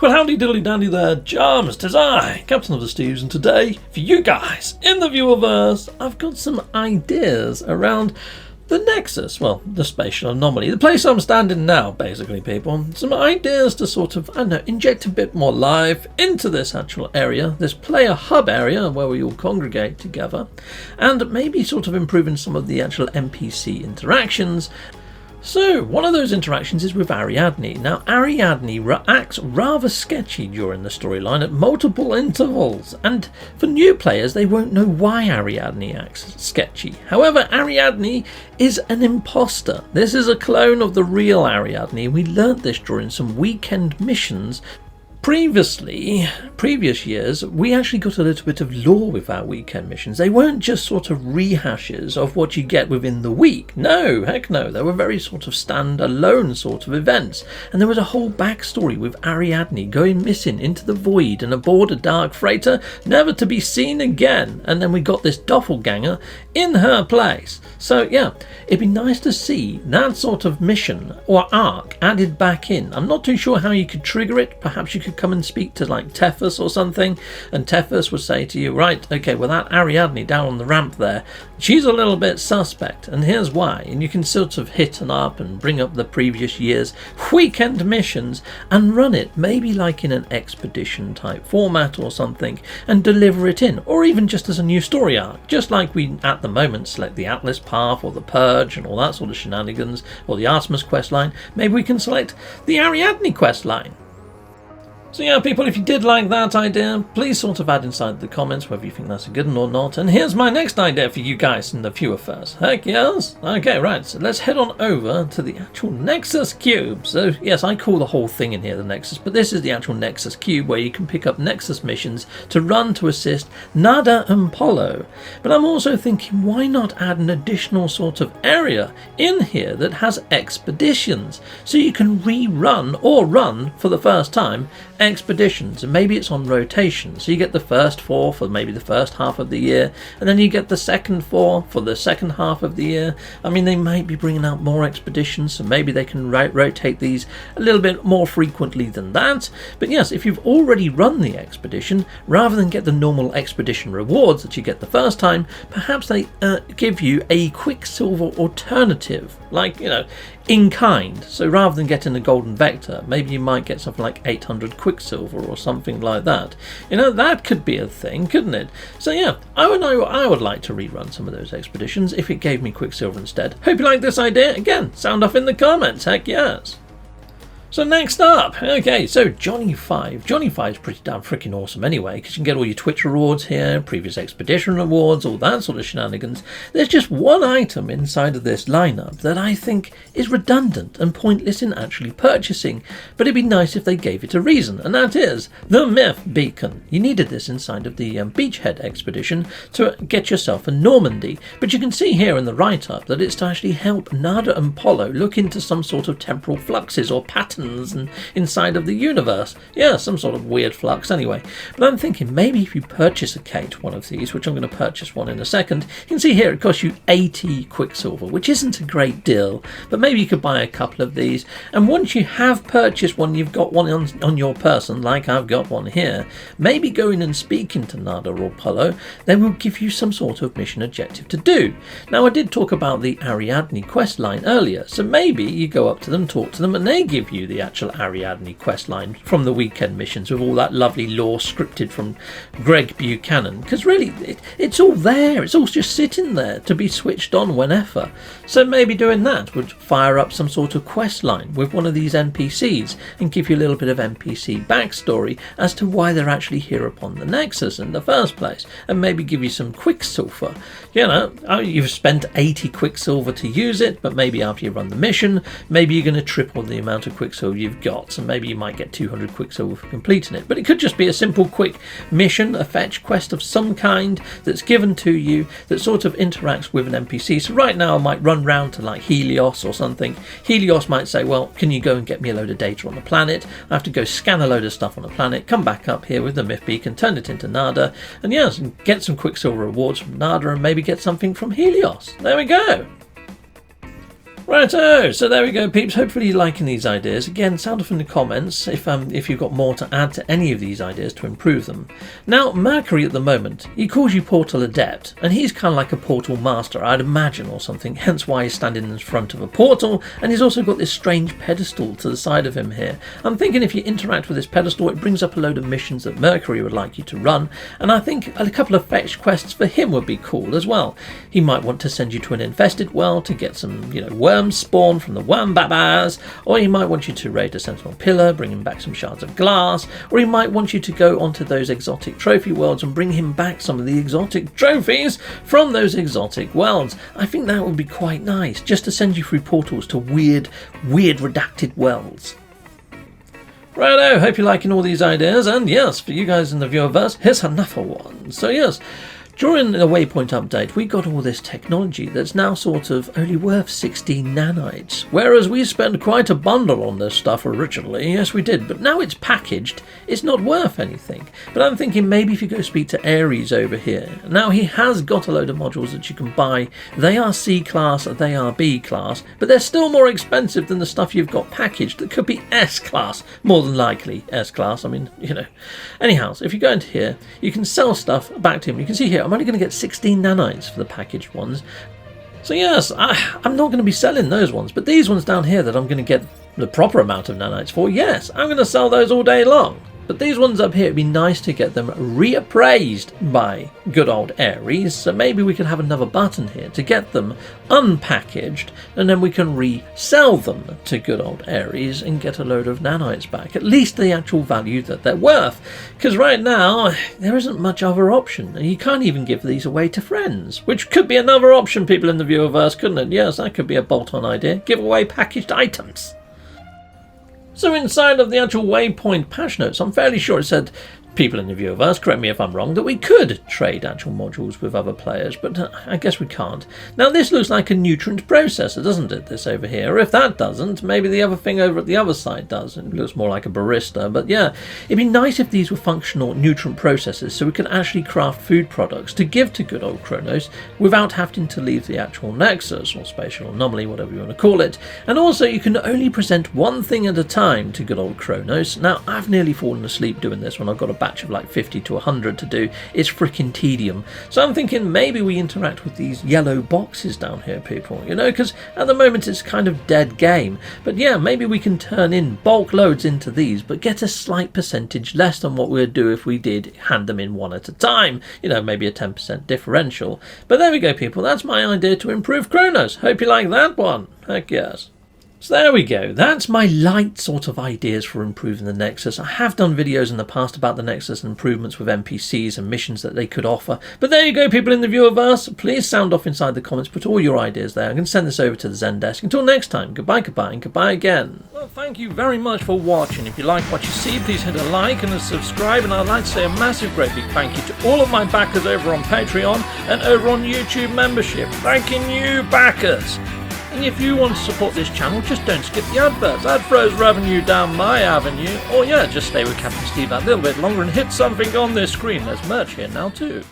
Well, howdy diddly dandy there, Jarms, 'tis I, Captain of the Steves, and today, for you guys, in the viewerverse, I've got some ideas around the Nexus, well, the spatial anomaly, the place I'm standing now, basically, people. Some ideas to sort of, I don't know, inject a bit more life into this actual area, this player hub area where we all congregate together, and maybe sort of improving some of the actual NPC interactions. So, one of those interactions is with Ariadne. Now, Ariadne acts rather sketchy during the storyline at multiple intervals, and for new players, they won't know why Ariadne acts sketchy. However, Ariadne is an imposter. This is a clone of the real Ariadne. We learnt this during some weekend missions. Previous years, we actually got a little bit of lore with our weekend missions. They weren't just sort of rehashes of what you get within the week. No, heck no. They were very sort of stand-alone sort of events. And there was a whole backstory with Ariadne going missing into the void and aboard a dark freighter, never to be seen again. And then we got this doppelganger in her place. So yeah, it'd be nice to see that sort of mission or arc added back in. I'm not too sure how you could trigger it. Perhaps you could come and speak to like Tethys or something, and Tethys would say to you, right, okay, well that Ariadne down on the ramp there, she's a little bit suspect, and here's why. And you can sort of hit and up and bring up the previous year's weekend missions and run it maybe like in an expedition type format or something and deliver it in, or even just as a new story arc, just like we at the moment select the Atlas path or the Purge and all that sort of shenanigans, or the Artemis quest line. Maybe we can select the Ariadne quest line. So yeah, people, if you did like that idea, please sort of add inside the comments whether you think that's a good one or not. And here's my next idea for you guys in the viewer first. Heck yes? Okay, right, so let's head on over to the actual Nexus Cube. So yes, I call the whole thing in here the Nexus, but this is the actual Nexus Cube where you can pick up Nexus missions to run to assist Nada and Polo. But I'm also thinking, why not add an additional sort of area in here that has expeditions? So you can rerun or run for the first time expeditions, and maybe it's on rotation, so you get the first 4 for maybe the first half of the year, and then you get the second 4 for the second half of the year. I mean, they might be bringing out more expeditions, so maybe they can rotate these a little bit more frequently than that. But yes, if you've already run the expedition, rather than get the normal expedition rewards that you get the first time, perhaps they give you a Quicksilver alternative, like, you know, in kind. So rather than getting a golden vector, maybe you might get something like 800 Quicksilver or something like that. You know, that could be a thing, couldn't it? So yeah, I would like to rerun some of those expeditions if it gave me Quicksilver instead. Hope you like this idea. Again, sound off in the comments. Heck yes. So next up, okay, so Johnny 5. Johnny 5 is pretty damn freaking awesome anyway, because you can get all your Twitch rewards here, previous expedition rewards, all that sort of shenanigans. There's just one item inside of this lineup that I think is redundant and pointless in actually purchasing, but it'd be nice if they gave it a reason, and that is the Myth Beacon. You needed this inside of the Beachhead expedition to get yourself a Normandy, but you can see here in the write-up that it's to actually help Nada and Polo look into some sort of temporal fluxes or patterns and inside of the universe. Yeah, some sort of weird flux anyway. But I'm thinking maybe if you purchase a Kate one of these, which I'm going to purchase one in a second, you can see here it costs you 80 Quicksilver, which isn't a great deal, but maybe you could buy a couple of these, and once you have purchased one, you've got one on your person, like I've got one here, maybe going and speaking to Nada or Polo, they will give you some sort of mission objective to do. Now, I did talk about the Ariadne quest line earlier, so maybe you go up to them, talk to them, and they give you the actual Ariadne questline from the weekend missions with all that lovely lore scripted from Greg Buchanan, because really it's all there, it's all just sitting there to be switched on whenever. So maybe doing that would fire up some sort of quest line with one of these NPCs and give you a little bit of NPC backstory as to why they're actually here upon the Nexus in the first place, and maybe give you some Quicksilver. You know, you've spent 80 Quicksilver to use it, but maybe after you run the mission, maybe you're going to triple the amount of Quicksilver you've got, so maybe you might get 200 Quicksilver for completing it. But it could just be a simple quick mission, a fetch quest of some kind that's given to you that sort of interacts with an NPC. So right now I might run round to like Helios or something. Helios might say, well, can you go and get me a load of data on the planet? I have to go scan a load of stuff on the planet, come back up here with the Myth Beacon, turn it into Nada, and yes, get some Quicksilver rewards from Nada and maybe get something from Helios. There we go. Righto, so there we go, peeps. Hopefully you're liking these ideas. Again, sound off in the comments if you've got more to add to any of these ideas to improve them. Now, Mercury at the moment, he calls you Portal Adept, and he's kind of like a portal master, I'd imagine, or something, hence why he's standing in front of a portal, and he's also got this strange pedestal to the side of him here. I'm thinking if you interact with this pedestal, it brings up a load of missions that Mercury would like you to run, and I think a couple of fetch quests for him would be cool as well. He might want to send you to an infested world to get some, worms spawn from the worm babas, or he might want you to raid a sentinel pillar, bringing back some shards of glass, or he might want you to go onto those exotic trophy worlds and bring him back some of the exotic trophies from those exotic worlds. I think that would be quite nice, just to send you through portals to weird redacted worlds. Righto, hope you're liking all these ideas, and yes, for you guys in the viewerverse, here's another one. So yes, during the Waypoint update, we got all this technology that's now sort of only worth 16 nanites, whereas we spent quite a bundle on this stuff originally. Yes, we did, but now it's packaged, it's not worth anything. But I'm thinking maybe if you go speak to Ares over here, now he has got a load of modules that you can buy. They are C class, they are B class, but they're still more expensive than the stuff you've got packaged that could be S class, more than likely S class. I mean, Anyhow, so if you go into here, you can sell stuff back to him. You can see here, I'm only going to get 16 nanites for the packaged ones. So yes, I'm not going to be selling those ones, but these ones down here that I'm going to get the proper amount of nanites for, yes, I'm going to sell those all day long. But these ones up here, it'd be nice to get them reappraised by good old Ares, so maybe we could have another button here to get them unpackaged, and then we can resell them to good old Ares and get a load of nanites back, at least the actual value that they're worth. Because right now, there isn't much other option, and you can't even give these away to friends, which could be another option, people in the viewerverse, couldn't it? Yes, that could be a bolt-on idea. Give away packaged items. So inside of the actual Waypoint patch notes, I'm fairly sure it said, people in the viewerverse, correct me if I'm wrong, that we could trade actual modules with other players, but I guess we can't. Now this looks like a nutrient processor, doesn't it, this over here? Or if that doesn't, maybe the other thing over at the other side does. It looks more like a barista, but yeah, it'd be nice if these were functional nutrient processors so we could actually craft food products to give to good old Kronos without having to leave the actual Nexus, or spatial anomaly, whatever you want to call it. And also, you can only present one thing at a time to good old Kronos. Now, I've nearly fallen asleep doing this when I've got a batch of like 50 to 100 to do. It's freaking tedium. So I'm thinking maybe we interact with these yellow boxes down here, people, because at the moment it's kind of dead game. But yeah, maybe we can turn in bulk loads into these, but get a slight percentage less than what we'd do if we did hand them in one at a time. Maybe a 10% differential. But there we go, people. That's my idea to improve Kronos. Hope you like that one. Heck yes. So there we go, that's my light sort of ideas for improving the Nexus. I have done videos in the past about the Nexus and improvements with NPCs and missions that they could offer. But there you go, people in the viewerverse. Please sound off inside the comments, put all your ideas there. I'm going to send this over to the Zendesk. Until next time, goodbye, and goodbye again. Well, thank you very much for watching. If you like what you see, please hit a like and a subscribe. And I'd like to say a massive, great big thank you to all of my backers over on Patreon and over on YouTube membership. Thanking you, backers. And if you want to support this channel, just don't skip the adverts. That throws revenue down my avenue. Or yeah, just stay with Captain Steve that little bit longer and hit something on this screen. There's merch here now too.